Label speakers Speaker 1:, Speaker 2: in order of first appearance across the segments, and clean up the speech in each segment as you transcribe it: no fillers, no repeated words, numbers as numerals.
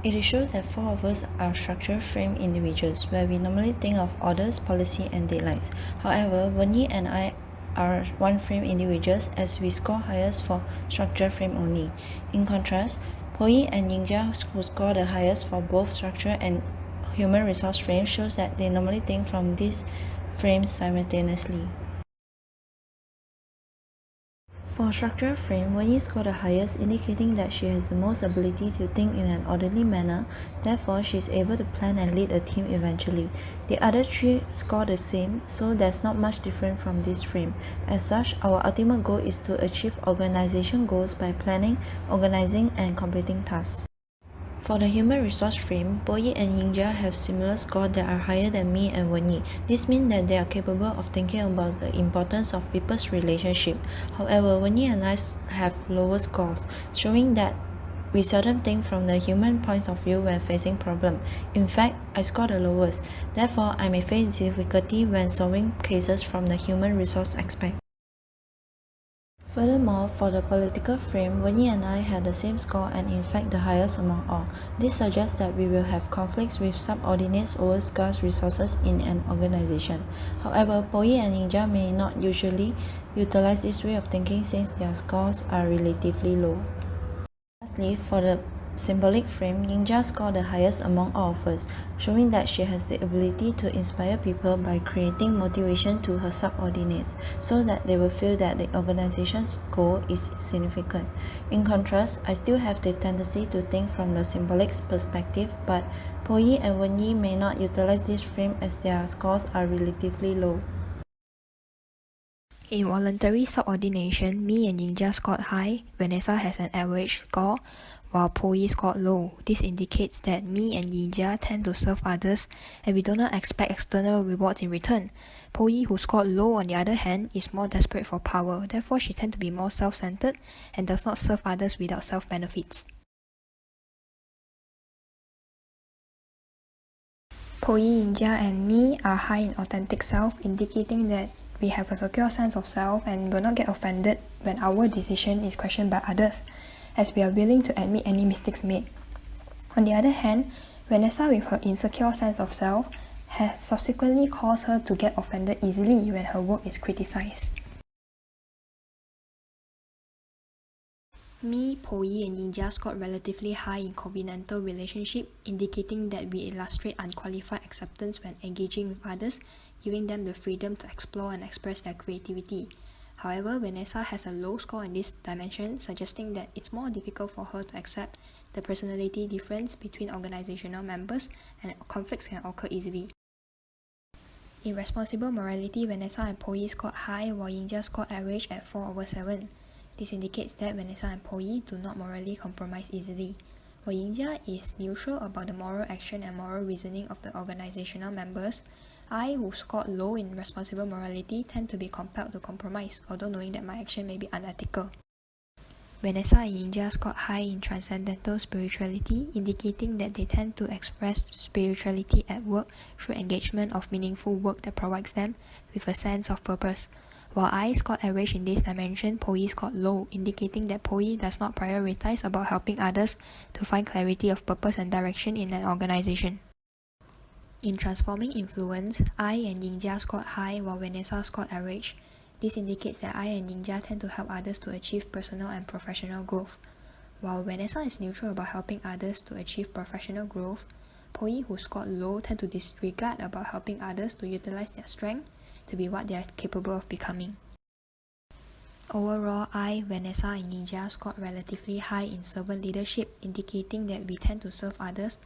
Speaker 1: It shows that four of us are structure frame individuals, where we normally think of orders, policy, and deadlines. However, Wenyi and I are one frame individuals as we score highest for structure frame only. In contrast, Poi and Yingja, who score the highest for both structure and human resource frame, shows that they normally think from these frames simultaneously. For structure frame, Wenyi scored the highest, indicating that she has the most ability to think in an orderly manner, therefore she is able to plan and lead a team eventually. The other three score the same, so there's not much different from this frame. As such, our ultimate goal is to achieve organization goals by planning, organizing, and completing tasks. For the human resource frame, Boyi and Yingja have similar scores that are higher than me and Wenyi. This means that they are capable of thinking about the importance of people's relationship. However, Wenyi and I have lower scores, showing that we seldom think from the human point of view when facing problems. In fact, I score the lowest. Therefore, I may face difficulty when solving cases from the human resource aspect. Furthermore, for the political frame, Wenyi and I had the same score and in fact the highest among all. This suggests that we will have conflicts with subordinates over scarce resources in an organization. However, Poi and Ninja may not usually utilize this way of thinking since their scores are relatively low. Lastly, for the symbolic frame, Ninja scored the highest among all of us, showing that she has the ability to inspire people by creating motivation to her subordinates, so that they will feel that the organization's goal is significant. In contrast, I still have the tendency to think from the symbolic perspective, but Poi and Wenyi may not utilize this frame as their scores are relatively low.
Speaker 2: In voluntary subordination, me and Yingja scored high, Vanessa has an average score, while Poi scored low. This indicates that me and Yingja tend to serve others and we do not expect external rewards in return. Poi, who scored low on the other hand, is more desperate for power, therefore she tends to be more self-centered and does not serve others without self-benefits. Poi, Yingja and me are high in authentic self, indicating that we have a secure sense of self and will not get offended when our decision is questioned by others, as we are willing to admit any mistakes made. On the other hand, Vanessa, with her insecure sense of self, has subsequently caused her to get offended easily when her work is criticized. Me, Poi, and Yingja scored relatively high in covenantal relationship, indicating that we illustrate unqualified acceptance when engaging with others, giving them the freedom to explore and express their creativity. However, Vanessa has a low score in this dimension, suggesting that it's more difficult for her to accept the personality difference between organizational members and conflicts can occur easily. In responsible morality, Vanessa and Poi scored high while Yingja scored average at 4/7. This indicates that Vanessa and Poi do not morally compromise easily, while Yingja is neutral about the moral action and moral reasoning of the organizational members. I, who scored low in responsible morality, tend to be compelled to compromise, although knowing that my action may be unethical. Vanessa and Yingja scored high in transcendental spirituality, indicating that they tend to express spirituality at work through engagement of meaningful work that provides them with a sense of purpose. While I scored average in this dimension, Poi scored low, indicating that Poi does not prioritize about helping others to find clarity of purpose and direction in an organization. In transforming influence, I and Yingja scored high while Vanessa scored average. This indicates that I and Yingja tend to help others to achieve personal and professional growth. While Vanessa is neutral about helping others to achieve professional growth, Poi, who scored low, tend to disregard about helping others to utilize their strength to be what they are capable of becoming. Overall, I, Vanessa, and Yingja scored relatively high in servant leadership, indicating that we tend to serve others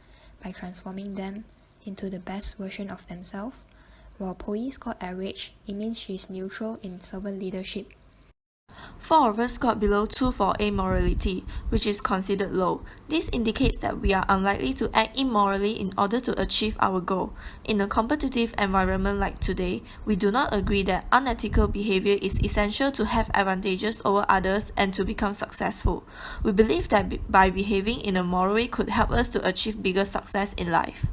Speaker 2: by transforming them into the best version of themselves. While Poi scored average, it means she is neutral in servant leadership.
Speaker 3: 4 of us scored below 2 for amorality, which is considered low. This indicates that we are unlikely to act immorally in order to achieve our goal. In a competitive environment like today, we do not agree that unethical behavior is essential to have advantages over others and to become successful. We believe that by behaving in a moral way could help us to achieve bigger success in life.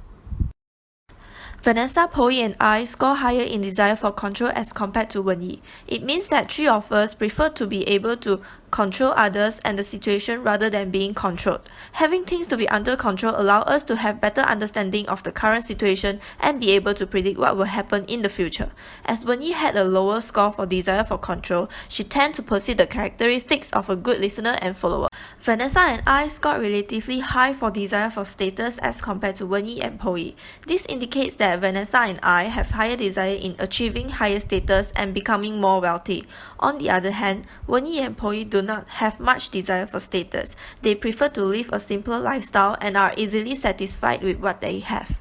Speaker 3: Vanessa, Poi, and I score higher in desire for control as compared to Wenyi. It means that 3 of us prefer to be able to control others and the situation rather than being controlled. Having things to be under control allows us to have better understanding of the current situation and be able to predict what will happen in the future. As Wenyi had a lower score for desire for control, she tended to possess the characteristics of a good listener and follower. Vanessa and I scored relatively high for desire for status as compared to Wenyi and Poi. This indicates that Vanessa and I have higher desire in achieving higher status and becoming more wealthy. On the other hand, Wenyi and Poi do not have much desire for status. They prefer to live a simpler lifestyle and are easily satisfied with what they have.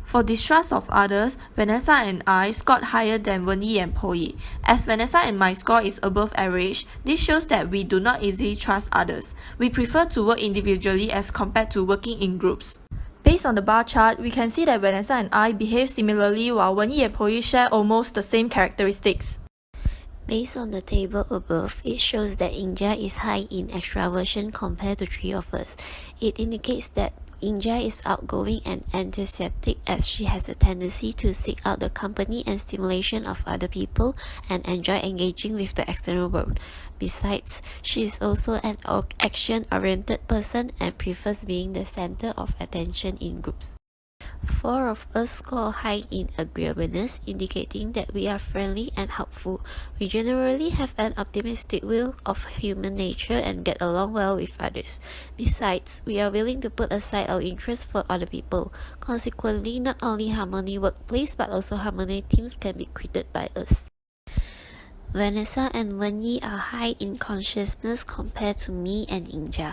Speaker 3: For distrust of others, Vanessa and I scored higher than Wenyi and Poi. As Vanessa and my score is above average, this shows that we do not easily trust others. We prefer to work individually as compared to working in groups. Based on the bar chart, we can see that Vanessa and I behave similarly while Wenyi and Poi share almost the same characteristics.
Speaker 4: Based on the table above, it shows that Ingja is high in extraversion compared to three of us. It indicates that Ingja is outgoing and enthusiastic as she has a tendency to seek out the company and stimulation of other people and enjoy engaging with the external world. Besides, she is also an action-oriented person and prefers being the center of attention in groups. Four of us score high in agreeableness, indicating that we are friendly and helpful. We generally have an optimistic view of human nature and get along well with others. Besides, we are willing to put aside our interests for other people. Consequently, not only Harmony Workplace but also Harmony teams can be greeted by us. Vanessa and Wenyi are high in consciousness compared to me and Ingja,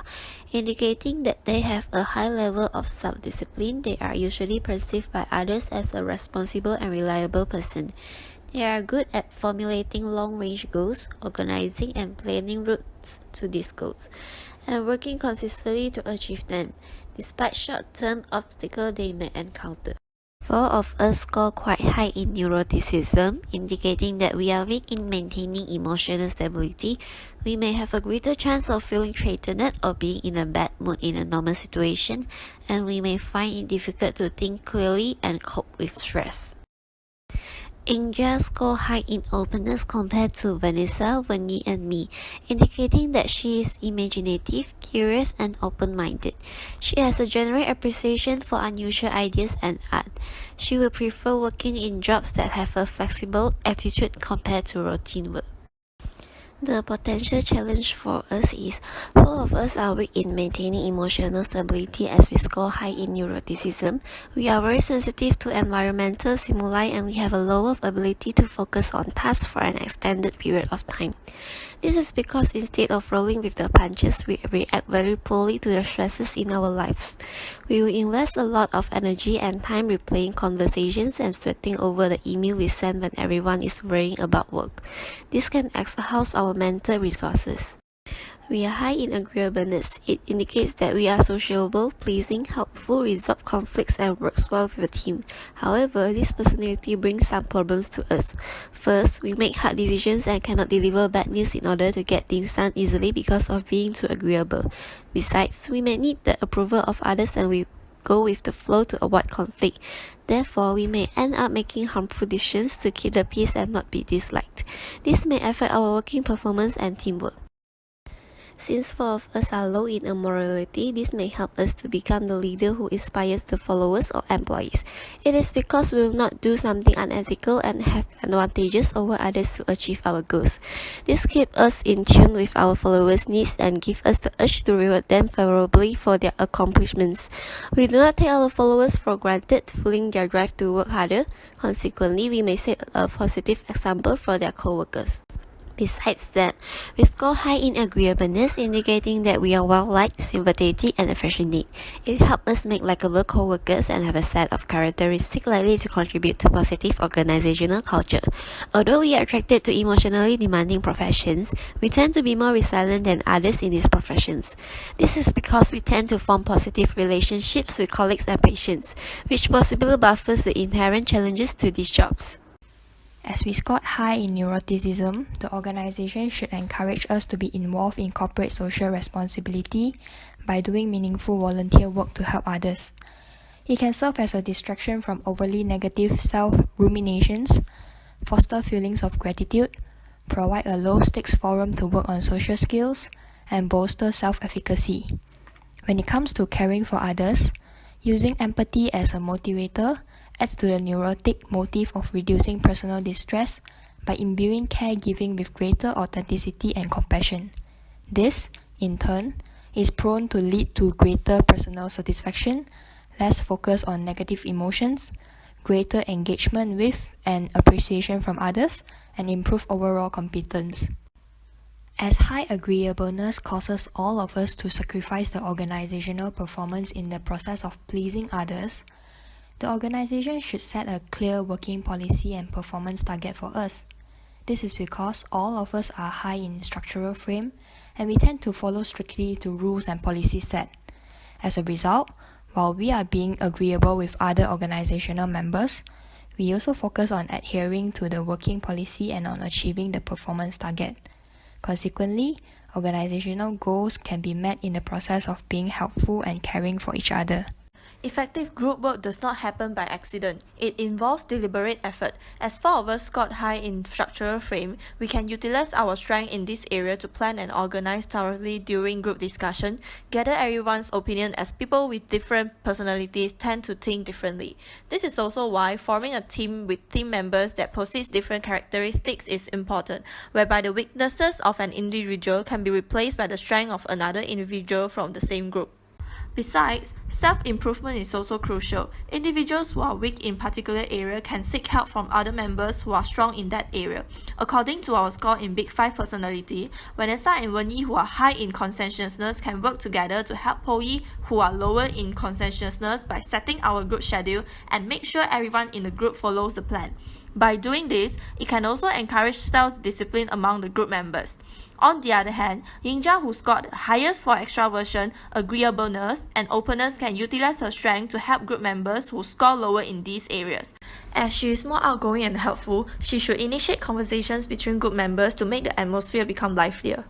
Speaker 4: indicating that they have a high level of self-discipline. They are usually perceived by others as a responsible and reliable person. They are good at formulating long-range goals, organizing and planning routes to these goals, and working consistently to achieve them, despite short-term obstacles they may encounter. Four of us score quite high in neuroticism, indicating that we are weak in maintaining emotional stability. We may have a greater chance of feeling threatened or being in a bad mood in a normal situation, and we may find it difficult to think clearly and cope with stress. Ingja scored high in openness compared to Vanessa, Wenyi and me, indicating that she is imaginative, curious and open-minded. She has a general appreciation for unusual ideas and art. She will prefer working in jobs that have a flexible attitude compared to routine work. The potential challenge for us is four of us are weak in maintaining emotional stability as we score high in neuroticism. We are very sensitive to environmental stimuli and we have a lower ability to focus on tasks for an extended period of time. This is because instead of rolling with the punches, we react very poorly to the stresses in our lives. We will invest a lot of energy and time replaying conversations and sweating over the email we send when everyone is worrying about work. This can exhaust our mental resources. We are high in agreeableness. It indicates that we are sociable, pleasing, helpful, resolve conflicts and works well with a team. However, this personality brings some problems to us. First, we make hard decisions and cannot deliver bad news in order to get things done easily because of being too agreeable. Besides, we may need the approval of others and we go with the flow to avoid conflict. Therefore, we may end up making harmful decisions to keep the peace and not be disliked. This may affect our working performance and teamwork. Since four of us are low in morality, this may help us to become the leader who inspires the followers or employees. It is because we will not do something unethical and have advantages over others to achieve our goals. This keeps us in tune with our followers' needs and gives us the urge to reward them favorably for their accomplishments. We do not take our followers for granted, fueling their drive to work harder. Consequently, we may set a positive example for their co-workers. Besides that, we score high in agreeableness, indicating that we are well-liked, sympathetic, and affectionate. It helps us make likable co-workers and have a set of characteristics likely to contribute to positive organizational culture. Although we are attracted to emotionally demanding professions, we tend to be more resilient than others in these professions. This is because we tend to form positive relationships with colleagues and patients, which possibly buffers the inherent challenges to these jobs.
Speaker 2: As we scored high in neuroticism, the organization should encourage us to be involved in corporate social responsibility by doing meaningful volunteer work to help others. It can serve as a distraction from overly negative self-ruminations, foster feelings of gratitude, provide a low-stakes forum to work on social skills, and bolster self-efficacy. When it comes to caring for others, using empathy as a motivator adds to the neurotic motive of reducing personal distress by imbuing caregiving with greater authenticity and compassion. This, in turn, is prone to lead to greater personal satisfaction, less focus on negative emotions, greater engagement with and appreciation from others, and improved overall competence. As high agreeableness causes all of us to sacrifice the organizational performance in the process of pleasing others, the organization should set a clear working policy and performance target for us. This is because all of us are high in structural frame, and we tend to follow strictly to rules and policies set. As a result, while we are being agreeable with other organizational members, we also focus on adhering to the working policy and on achieving the performance target. Consequently, organizational goals can be met in the process of being helpful and caring for each other.
Speaker 3: Effective group work does not happen by accident. It involves deliberate effort. As 4 of us scored high in structural frame, we can utilize our strength in this area to plan and organize thoroughly during group discussion, gather everyone's opinion as people with different personalities tend to think differently. This is also why forming a team with team members that possess different characteristics is important, whereby the weaknesses of an individual can be replaced by the strength of another individual from the same group. Besides, self-improvement is also crucial. Individuals who are weak in particular area can seek help from other members who are strong in that area. According to our score in Big 5 personality, Vanessa and Wenyi who are high in conscientiousness can work together to help Po-yi who are lower in conscientiousness by setting our group schedule and make sure everyone in the group follows the plan. By doing this, it can also encourage self-discipline among the group members. On the other hand, Yingja, who scored the highest for extraversion, agreeableness, and openness, can utilize her strength to help group members who score lower in these areas. As she is more outgoing and helpful, she should initiate conversations between group members to make the atmosphere become livelier.